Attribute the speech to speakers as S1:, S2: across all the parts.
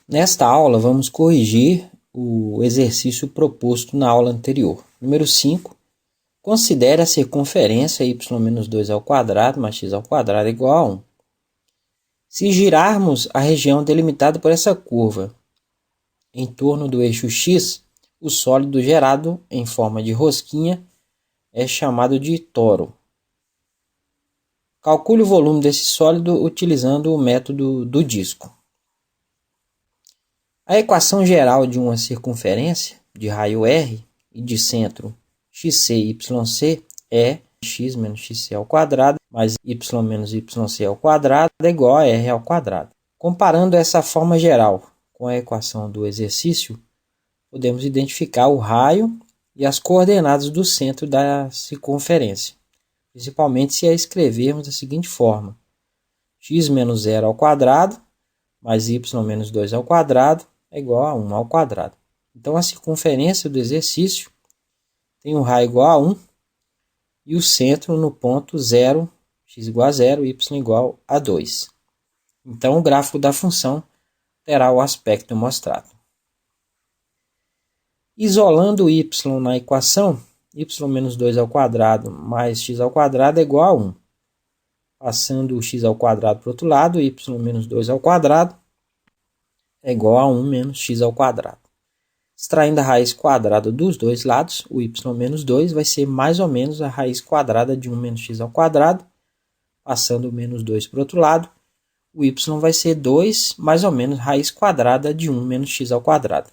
S1: Nesta aula, vamos corrigir o exercício proposto na aula anterior. Número 5. Considere a circunferência y-2 mais x é igual a 1. Se girarmos a região delimitada por essa curva em torno do eixo x, o sólido gerado em forma de rosquinha é chamado de toro. Calcule o volume desse sólido utilizando o método do disco. A equação geral de uma circunferência de raio R e de centro xc e yc é x menos xc ao quadrado mais y menos yc ao quadrado é igual a r ao quadrado. Comparando essa forma geral com a equação do exercício, podemos identificar o raio e as coordenadas do centro da circunferência, principalmente se a escrevermos da seguinte forma: x menos 0 ao quadrado mais y menos 2 ao quadrado é igual a 1 ao quadrado. Então, a circunferência do exercício tem um raio igual a 1 e o centro no ponto 0, x igual a 0, y igual a 2. Então, o gráfico da função terá o aspecto mostrado. Isolando y na equação, y menos 2 ao quadrado mais x ao quadrado é igual a 1. Passando o x ao quadrado para o outro lado, y menos 2 ao quadrado é igual a 1 menos x ao quadrado. Extraindo a raiz quadrada dos dois lados, o y menos 2 vai ser mais ou menos a raiz quadrada de 1 menos x ao quadrado. Passando o menos 2 para o outro lado, o y vai ser 2 mais ou menos raiz quadrada de 1 menos x ao quadrado.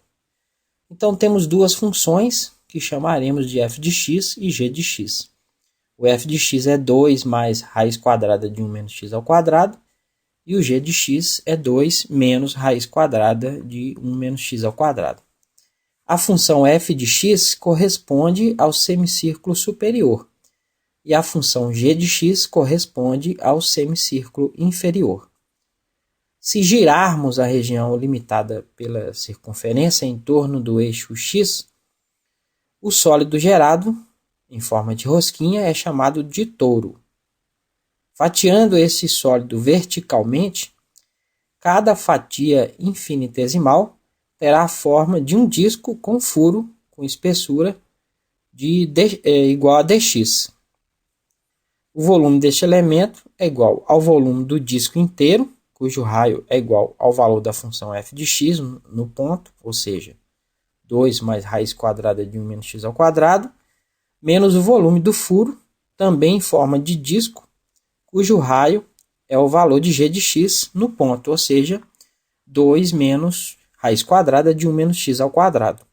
S1: Então, temos duas funções que chamaremos de f de x e g de x. O f de x é 2 mais raiz quadrada de 1 menos x ao quadrado. E o g de x é 2 menos raiz quadrada de 1 menos x ao quadrado. A função f de x corresponde ao semicírculo superior. E a função g de x corresponde ao semicírculo inferior. Se girarmos a região limitada pela circunferência em torno do eixo x, o sólido gerado em forma de rosquinha é chamado de touro. Fatiando esse sólido verticalmente, cada fatia infinitesimal terá a forma de um disco com furo com espessura igual a dx. O volume deste elemento é igual ao volume do disco inteiro, cujo raio é igual ao valor da função f de x no ponto, ou seja, 2 mais raiz quadrada de 1 menos x ao quadrado, menos o volume do furo, também em forma de disco, cujo raio é o valor de g de x no ponto, ou seja, 2 menos raiz quadrada de 1 menos x ao quadrado.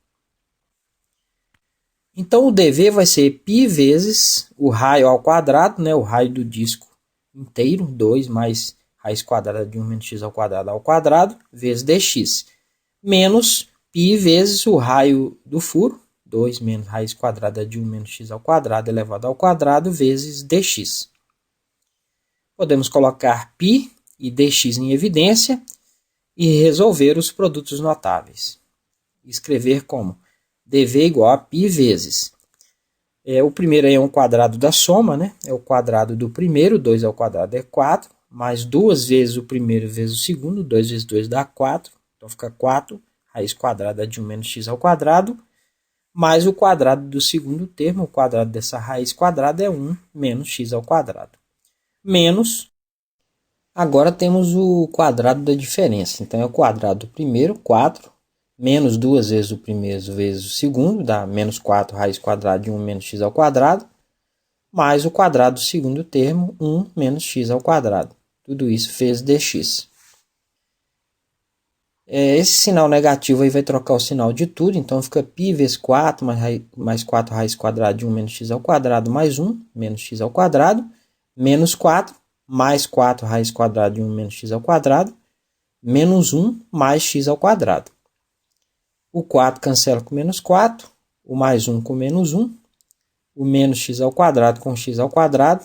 S1: Então, o dv vai ser π vezes o raio ao quadrado, o raio do disco inteiro, 2 mais raiz quadrada de 1 menos x ao quadrado, vezes dx, menos π vezes o raio do furo, 2 menos raiz quadrada de 1 menos x ao quadrado elevado ao quadrado, vezes dx. Podemos colocar π e dx em evidência e resolver os produtos notáveis. Escrever como dv igual a π vezes. O primeiro é um quadrado da soma, é o quadrado do primeiro, 2 ao quadrado é 4, mais 2 vezes o primeiro vezes o segundo, 2 vezes 2 dá 4, então fica 4, raiz quadrada de 1 menos x ao quadrado, mais o quadrado do segundo termo, o quadrado dessa raiz quadrada é 1 menos x ao quadrado. Menos, agora temos o quadrado da diferença. Então, é o quadrado do primeiro, 4, menos 2 vezes o primeiro vezes o segundo, dá menos 4 raiz quadrada de 1 menos x ao quadrado, mais o quadrado do segundo termo, 1 menos x ao quadrado. Tudo isso fez dx. Esse sinal negativo aí vai trocar o sinal de tudo, então fica π vezes 4 mais 4 raiz quadrada de 1 menos x ao quadrado mais 1 menos x ao quadrado, menos 4 mais 4 raiz quadrada de 1 menos x ao quadrado, menos 1 mais x ao quadrado. O 4 cancela com menos 4, o mais 1 com menos 1, o menos x ao quadrado com x ao quadrado,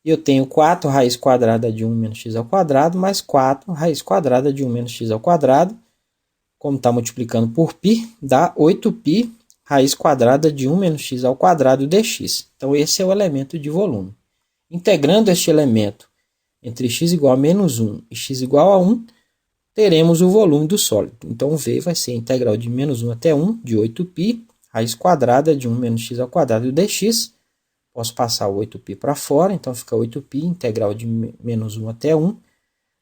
S1: e eu tenho 4 raiz quadrada de 1 menos x ao quadrado, mais 4 raiz quadrada de 1 menos x ao quadrado, como está multiplicando por π, dá 8π raiz quadrada de 1 menos x ao quadrado dx. Então, esse é o elemento de volume. Integrando este elemento entre x igual a menos 1 e x igual a 1, teremos o volume do sólido. Então, V vai ser a integral de menos 1 até 1 de 8π, raiz quadrada de 1 menos x ao quadrado dx. Posso passar o 8π para fora, então fica 8π, integral de menos 1 até 1,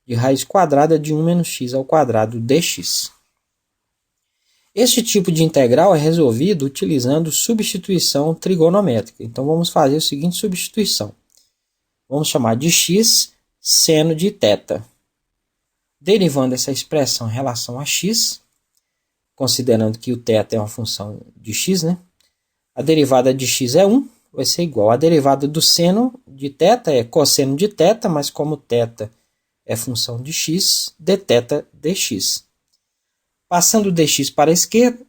S1: de raiz quadrada de 1 menos x ao quadrado dx. Este tipo de integral é resolvido utilizando substituição trigonométrica. Então, vamos fazer a seguinte substituição. Vamos chamar de x seno de θ. Derivando essa expressão em relação a x, considerando que o θ é uma função de x, né? A derivada de x é 1, vai ser igual. A derivada do seno de θ é cosseno de θ, mas como θ é função de x, dθ dx. Passando o dx para a esquerda,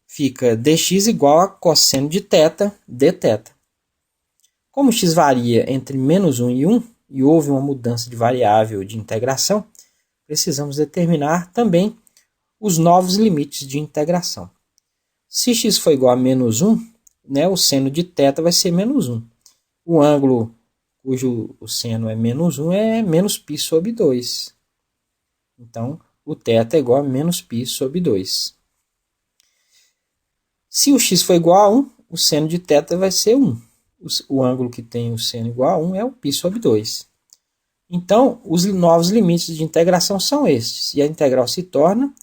S1: fica dx igual a cosseno de θ dθ. Como x varia entre menos 1 e 1, e houve uma mudança de variável de integração, precisamos determinar também os novos limites de integração. Se x for igual a menos 1, né, o seno de θ vai ser menos 1. O ângulo cujo o seno é menos 1 é menos π sobre 2. Então, o θ é igual a menos π sobre 2. Se o x for igual a 1, o seno de θ vai ser 1. O ângulo que tem o seno igual a 1 é o π sobre 2. Então, os novos limites de integração são estes. E a integral se torna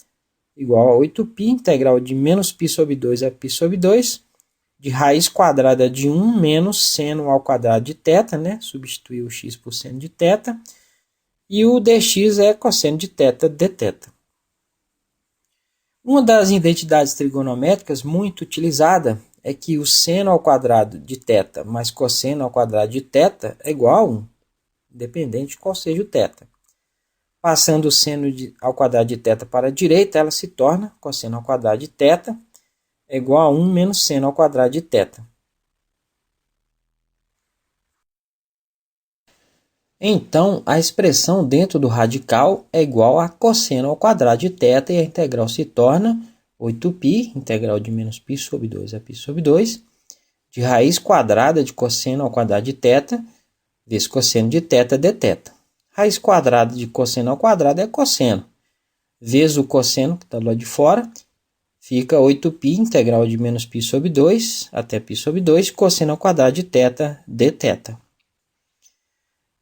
S1: igual a 8π, integral de menos π sobre 2 a π sobre 2, de raiz quadrada de 1 menos seno ao quadrado de θ, né? Substituir o x por seno de θ. E o dx é cosseno de θ dθ. Uma das identidades trigonométricas muito utilizada é que o seno ao quadrado de θ mais cosseno ao quadrado de θ é igual a 1, independente de qual seja o θ. Passando o seno ao quadrado de θ para a direita, ela se torna cosseno ao quadrado de θ é igual a 1 menos seno ao quadrado de θ. Então, a expressão dentro do radical é igual a cosseno ao quadrado de θ e a integral se torna 8π, integral de menos π sobre 2 a π sobre 2, de raiz quadrada de cosseno ao quadrado de θ, vezes cosseno de θ dθ. Raiz quadrada de cosseno ao quadrado é cosseno, vezes o cosseno, que está do lado de fora, fica 8π, integral de menos π sobre 2 até π sobre 2, cosseno ao quadrado de θ dθ.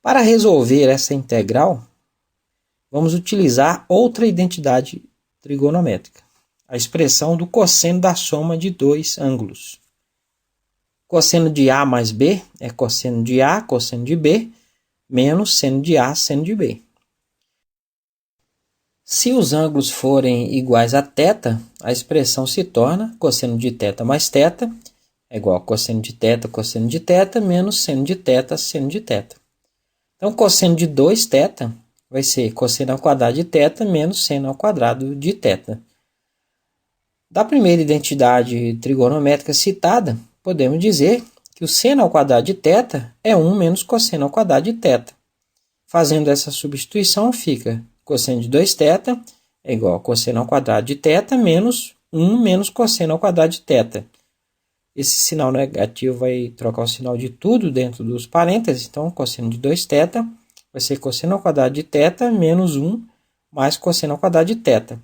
S1: Para resolver essa integral, vamos utilizar outra identidade trigonométrica, a expressão do cosseno da soma de dois ângulos. Cosseno de A mais B é cosseno de A, cosseno de B, menos seno de A, seno de B. Se os ângulos forem iguais a θ, a expressão se torna cosseno de θ mais θ é igual a cosseno de θ, menos seno de θ, seno de θ. Então, cosseno de 2θ vai ser cosseno ao quadrado de θ menos seno ao quadrado de θ. Da primeira identidade trigonométrica citada, podemos dizer que o seno ao quadrado de θ é 1 menos cosseno ao quadrado de θ. Fazendo essa substituição, fica cosseno de 2θ é igual a cosseno ao quadrado de θ menos 1 menos cosseno ao quadrado de θ. Esse sinal negativo vai trocar o sinal de tudo dentro dos parênteses. Então, cosseno de 2θ vai ser cosseno ao quadrado de θ menos 1 mais cosseno ao quadrado de θ.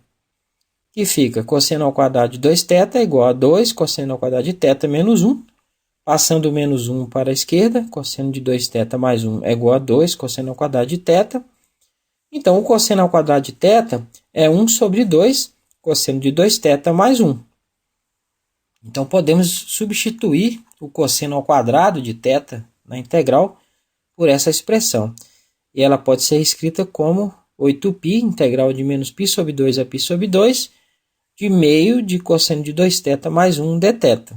S1: Que fica cosseno ao quadrado de 2θ é igual a 2 cosseno ao quadrado de θ menos 1. Passando o menos 1 para a esquerda, cosseno de 2θ mais 1 é igual a 2 cosseno ao quadrado de θ. Então, o cosseno ao quadrado de θ é 1 sobre 2 cosseno de 2θ mais 1. Então, podemos substituir o cosseno ao quadrado de θ na integral por essa expressão. E ela pode ser escrita como 8π, integral de menos π sobre 2 a π sobre 2, de meio de cosseno de 2θ mais 1 dθ.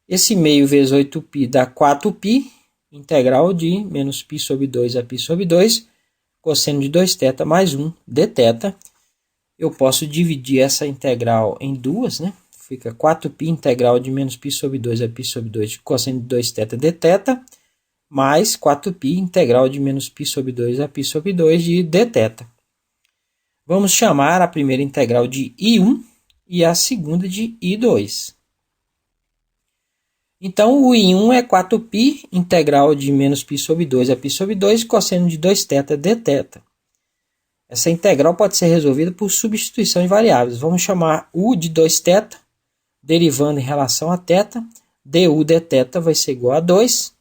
S1: Esse meio vezes 8π dá 4π, integral de menos π sobre 2 a π sobre 2, cosseno de 2θ mais 1 dθ. Eu posso dividir essa integral em duas, né? Fica 4π integral de menos π sobre 2 a π sobre 2 de cosseno de 2θ dθ, mais 4π integral de menos π sobre 2 a π sobre 2 de dθ. Vamos chamar a primeira integral de I1 e a segunda de I2. Então, o I1 é 4π integral de menos π sobre 2 a π sobre 2 cosseno de 2θ dθ. Essa integral pode ser resolvida por substituição de variáveis. Vamos chamar u de 2θ, derivando em relação a θ. Du dθ vai ser igual a 2.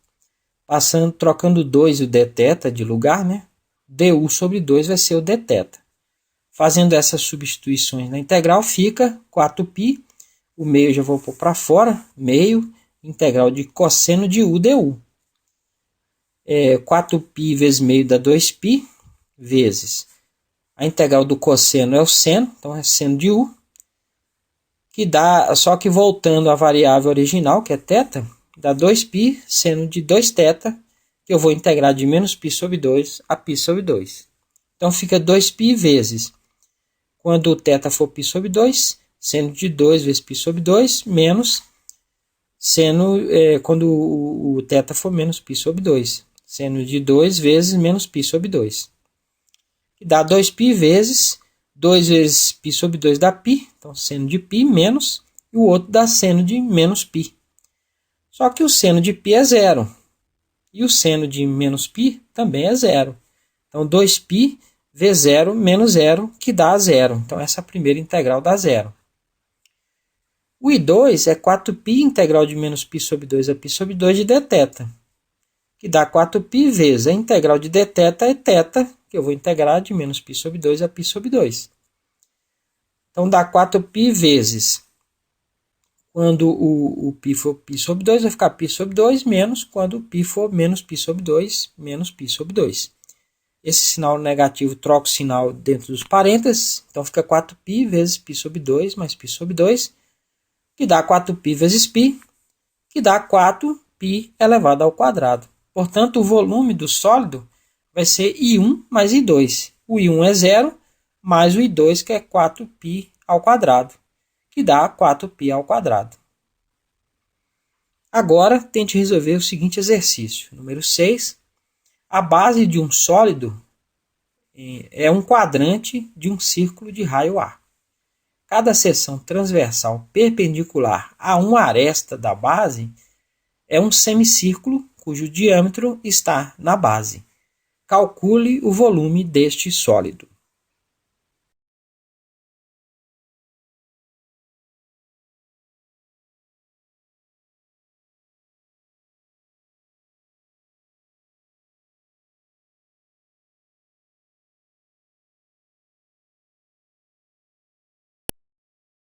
S1: Trocando o 2 e o dθ de lugar, né? Du sobre 2 vai ser o dθ. Fazendo essas substituições na integral, fica 4π. O meio eu já vou pôr para fora. Meio, integral de cosseno de u du. 4π vezes meio dá 2π, vezes a integral do cosseno é o seno, então é seno de u, que dá, só que voltando à variável original, que é θ, dá 2π seno de 2θ, que eu vou integrar de menos π sobre 2 a π sobre 2. Então fica 2π vezes, quando o θ for π sobre 2, seno de 2 vezes π sobre 2, menos seno, quando o θ for menos π sobre 2. Seno de 2 vezes menos π sobre 2. Que dá 2π vezes 2 vezes π sobre 2 dá π. Então, seno de π menos. E o outro dá seno de menos π. Só que o seno de π é zero. E o seno de menos π também é zero. Então, 2π vezes 0 menos 0, que dá zero. Então, essa é a primeira integral dá zero. O I2 é 4π integral de menos π sobre 2 a π sobre 2 de dθ. Que dá 4π vezes a integral de dθ é θ, que eu vou integrar de menos π sobre 2 a π sobre 2. Então, dá 4π vezes, quando o π for π sobre 2, vai ficar π sobre 2, menos quando o π for menos π sobre 2, menos π sobre 2. Esse sinal negativo troca o sinal dentro dos parênteses, então fica 4π vezes π sobre 2 mais π sobre 2, que dá 4π vezes π, que dá 4π elevado ao quadrado. Portanto, o volume do sólido vai ser I1 mais I2. O I1 é 0, mais o I2, que é 4π ao quadrado, que dá 4π ao quadrado. Agora, tente resolver o seguinte exercício. Número 6. A base de um sólido é um quadrante de um círculo de raio A. Cada seção transversal perpendicular a uma aresta da base é um semicírculo cujo diâmetro está na base. Calcule o volume deste sólido.